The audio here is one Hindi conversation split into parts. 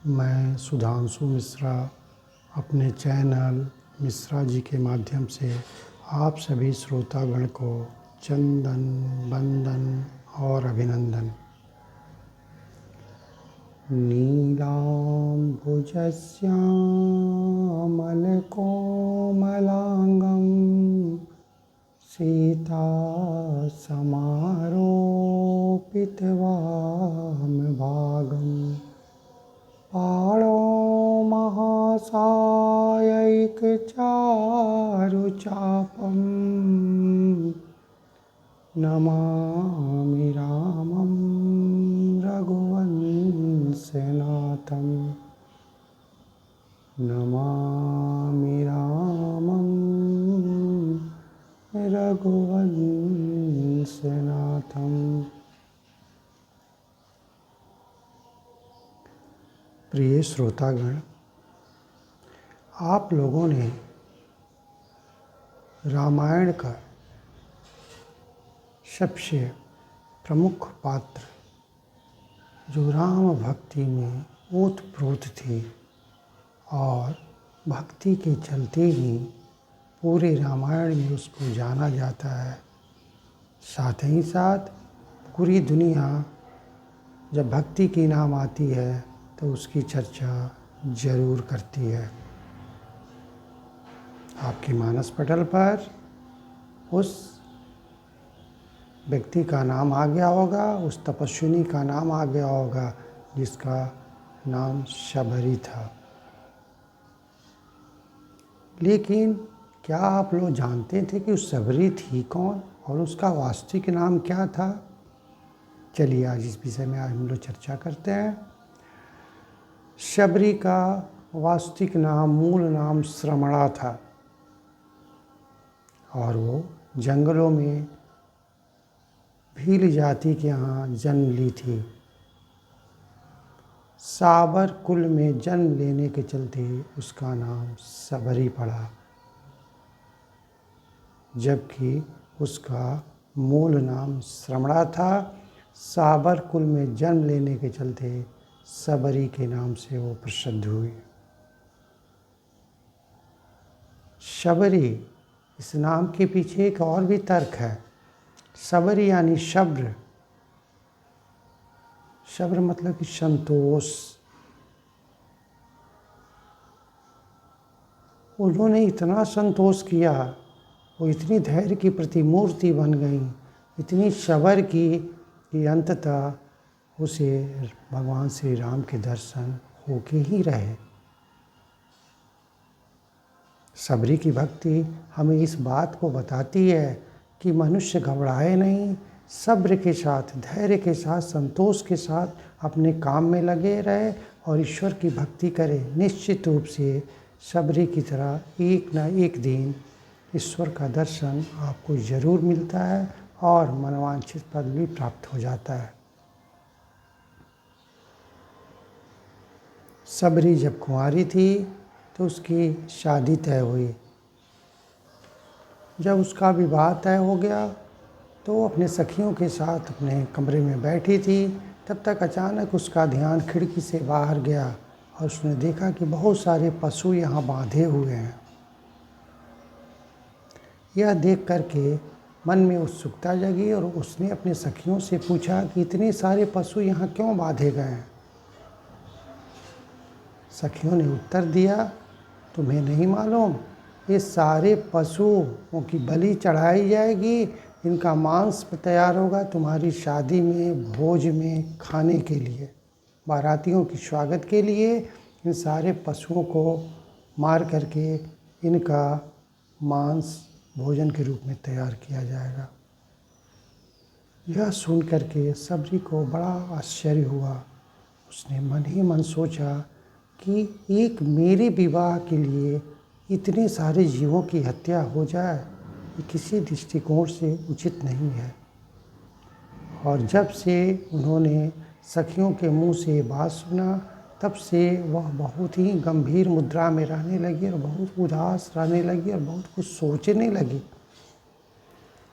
मैं सुधांशु मिश्रा अपने चैनल मिश्रा जी के माध्यम से आप सभी श्रोतागण को चंदन वंदन और अभिनंदन। नीलाम्बुजश्यामलकोमलांगं सीतासमारोपितवामभागं पाणौ महासायैकचारुचापं नमामि रामं रघुवंशनाथं। नमामि रामं रघुवंशनाथं। प्रिय श्रोतागण, आप लोगों ने रामायण का सबसे प्रमुख पात्र जो राम भक्ति में ओतप्रोत थी और भक्ति के चलते ही पूरे रामायण में उसको जाना जाता है, साथ ही साथ पूरी दुनिया जब भक्ति की नाम आती है तो उसकी चर्चा जरूर करती है। आपके मानस पटल पर उस व्यक्ति का नाम आ गया होगा, उस तपस्विनी का नाम आ गया होगा जिसका नाम शबरी था। लेकिन क्या आप लोग जानते थे कि उस शबरी थी कौन और उसका वास्तविक नाम क्या था? चलिए आज इस विषय में आज हम लोग चर्चा करते हैं। शबरी का वास्तविक नाम, मूल नाम श्रमणा था और वो जंगलों में भील जाति के यहाँ जन्म ली थी। साबर कुल में जन्म लेने के चलते उसका नाम शबरी पड़ा, जबकि उसका मूल नाम श्रमणा था। साबर कुल में जन्म लेने के चलते शबरी के नाम से वो प्रसिद्ध हुई। शबरी, इस नाम के पीछे एक और भी तर्क है। शबरी यानी शब्र, शब्र मतलब कि संतोष। उन्होंने इतना संतोष किया, वो इतनी धैर्य की प्रतिमूर्ति बन गई, इतनी शबर की कि अंततः उसे भगवान श्री राम के दर्शन होके ही रहे। शबरी की भक्ति हमें इस बात को बताती है कि मनुष्य घबराए नहीं, सब्र के साथ, धैर्य के साथ, संतोष के साथ अपने काम में लगे रहे और ईश्वर की भक्ति करे। निश्चित रूप से शबरी की तरह एक न एक दिन ईश्वर का दर्शन आपको जरूर मिलता है और मनोवांछित पद भी प्राप्त हो जाता है। शबरी जब कुंवारी थी तो उसकी शादी तय हुई। जब उसका विवाह तय हो गया तो वो अपने सखियों के साथ अपने कमरे में बैठी थी। तब तक अचानक उसका ध्यान खिड़की से बाहर गया और उसने देखा कि बहुत सारे पशु यहाँ बांधे हुए हैं। यह देख करके मन में उत्सुकता जगी और उसने अपने सखियों से पूछा कि इतने सारे पशु यहाँ क्यों बांधे गए हैं? सखियों ने उत्तर दिया, तुम्हें नहीं मालूम, ये सारे पशुओं की बलि चढ़ाई जाएगी, इनका मांस तैयार होगा तुम्हारी शादी में, भोज में खाने के लिए, बारातियों की स्वागत के लिए इन सारे पशुओं को मार करके इनका मांस भोजन के रूप में तैयार किया जाएगा। यह सुन करके शबरी को बड़ा आश्चर्य हुआ। उसने मन ही मन सोचा कि एक मेरे विवाह के लिए इतने सारे जीवों की हत्या हो जाए, ये किसी दृष्टिकोण से उचित नहीं है। और जब से उन्होंने सखियों के मुंह से बात सुना, तब से वह बहुत ही गंभीर मुद्रा में रहने लगी और बहुत उदास रहने लगी और बहुत कुछ सोचने लगी।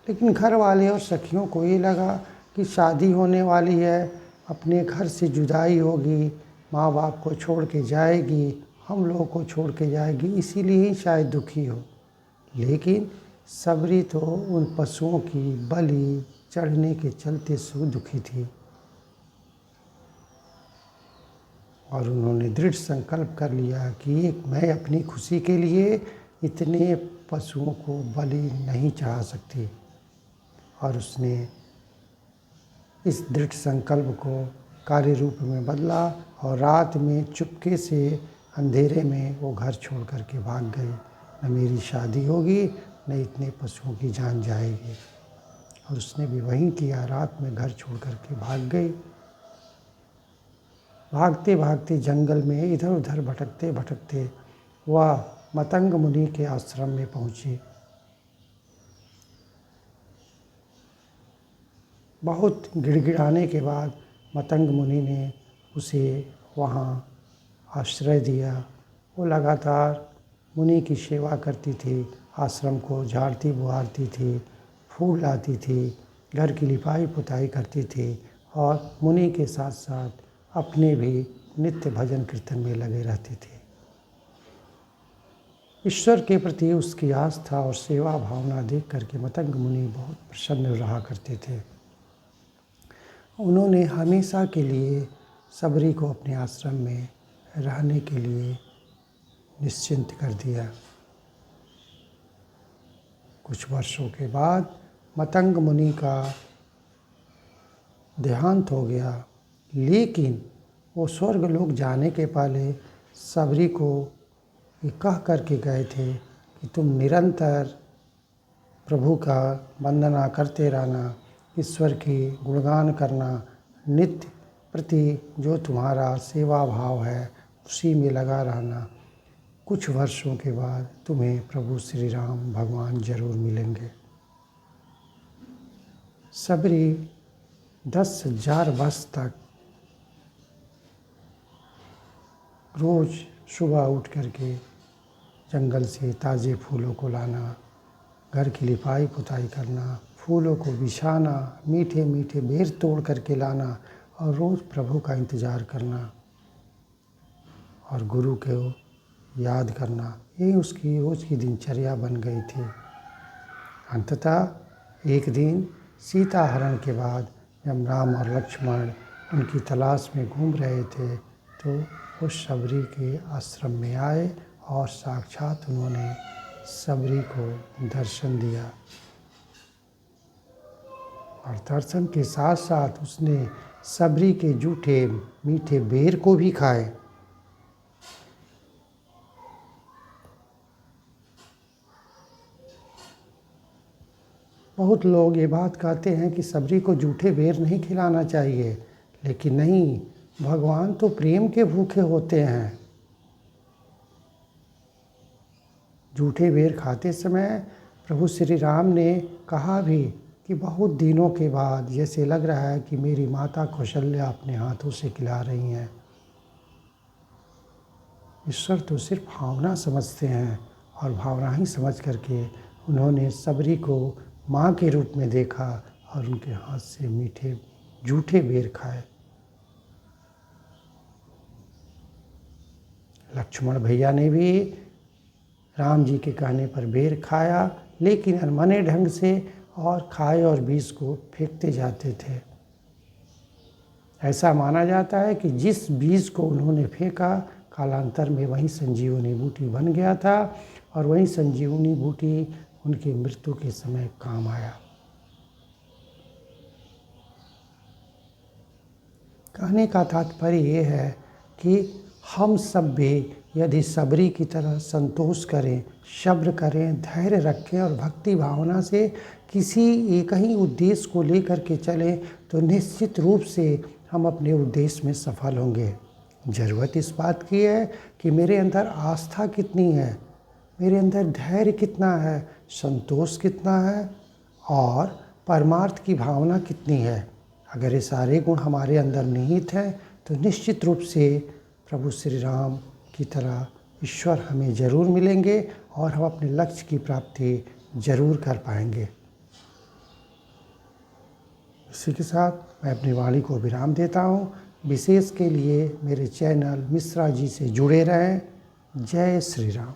लेकिन घर वाले और सखियों को ये लगा कि शादी होने वाली है, अपने घर से जुदाई होगी, माँ बाप को छोड़ के जाएगी, हम लोगों को छोड़ के जाएगी, इसीलिए ही शायद दुखी हो। लेकिन सबरी तो उन पशुओं की बलि चढ़ने के चलते दुखी थी और उन्होंने दृढ़ संकल्प कर लिया कि मैं अपनी खुशी के लिए इतने पशुओं को बलि नहीं चढ़ा सकती। और उसने इस दृढ़ संकल्प को कार्य रूप में बदला और रात में चुपके से अंधेरे में वो घर छोड़ कर के भाग गई। न मेरी शादी होगी, न इतने पशुओं की जान जाएगी। और उसने भी वहीं किया, रात में घर छोड़ कर के भाग गई। भागते भागते जंगल में इधर उधर भटकते भटकते वह मतंग मुनि के आश्रम में पहुँची। बहुत गिड़गिड़ाने के बाद मतंग मुनि ने उसे वहाँ आश्रय दिया। वो लगातार मुनि की सेवा करती थी, आश्रम को झाड़ती बुहारती थी, फूल लाती थी, घर की लिपाई पुताई करती थी और मुनि के साथ साथ अपने भी नित्य भजन कीर्तन में लगे रहती थी। ईश्वर के प्रति उसकी आस्था और सेवा भावना देख करके मतंग मुनि बहुत प्रसन्न रहा करते थे। उन्होंने हमेशा के लिए सबरी को अपने आश्रम में रहने के लिए निश्चिंत कर दिया। कुछ वर्षों के बाद मतंग मुनि का देहांत हो गया, लेकिन वो स्वर्ग लोक जाने के पहले सबरी को ये कह करके गए थे कि तुम निरंतर प्रभु का वंदना करते रहना, ईश्वर की गुणगान करना, नित्य प्रति जो तुम्हारा सेवा भाव है उसी में लगा रहना। कुछ वर्षों के बाद तुम्हें प्रभु श्री राम भगवान जरूर मिलेंगे। सबरी 10,000 वर्ष तक रोज़ सुबह उठ करके जंगल से ताज़े फूलों को लाना, घर की लिपाई पुताई करना, फूलों को बिछाना, मीठे मीठे बेर तोड़ करके लाना और रोज़ प्रभु का इंतज़ार करना और गुरु को याद करना, यही उसकी रोज़ की दिनचर्या बन गई थी। अंततः एक दिन सीता हरण के बाद जब राम और लक्ष्मण उनकी तलाश में घूम रहे थे तो वो सबरी के आश्रम में आए और साक्षात उन्होंने सबरी को दर्शन दिया और दर्शन के साथ साथ उसने सबरी के जूठे मीठे बेर को भी खाए। बहुत लोग ये बात कहते हैं कि सबरी को जूठे बेर नहीं खिलाना चाहिए, लेकिन नहीं, भगवान तो प्रेम के भूखे होते हैं। जूठे बेर खाते समय प्रभु श्री राम ने कहा भी कि बहुत दिनों के बाद जैसे लग रहा है कि मेरी माता कौशल्या अपने हाथों से खिला रही हैं। ईश्वर तो सिर्फ भावना समझते हैं और भावना ही समझ करके उन्होंने सबरी को माँ के रूप में देखा और उनके हाथ से मीठे जूठे बेर खाए। लक्ष्मण भैया ने भी राम जी के कहने पर बेर खाया, लेकिन अनमने ढंग से और खाए और बीज को फेंकते जाते थे। ऐसा माना जाता है कि जिस बीज को उन्होंने फेंका कालांतर में वहीं संजीवनी बूटी बन गया था और वहीं संजीवनी बूटी उनकी मृत्यु के समय काम आया। कहने का तात्पर्य ये है कि हम सब भी यदि सबरी की तरह संतोष करें, सब्र करें, धैर्य रखें और भक्ति भावना से किसी एक ही उद्देश्य को लेकर के चलें तो निश्चित रूप से हम अपने उद्देश्य में सफल होंगे। ज़रूरत इस बात की है कि मेरे अंदर आस्था कितनी है, मेरे अंदर धैर्य कितना है, संतोष कितना है और परमार्थ की भावना कितनी है। अगर ये सारे गुण हमारे अंदर निहित हैं तो निश्चित रूप से प्रभु श्री राम की तरह ईश्वर हमें ज़रूर मिलेंगे और हम अपने लक्ष्य की प्राप्ति ज़रूर कर पाएंगे। इसी के साथ मैं अपनी वाणी को विराम देता हूँ। विशेष के लिए मेरे चैनल मिश्रा जी से जुड़े रहें। जय श्री राम।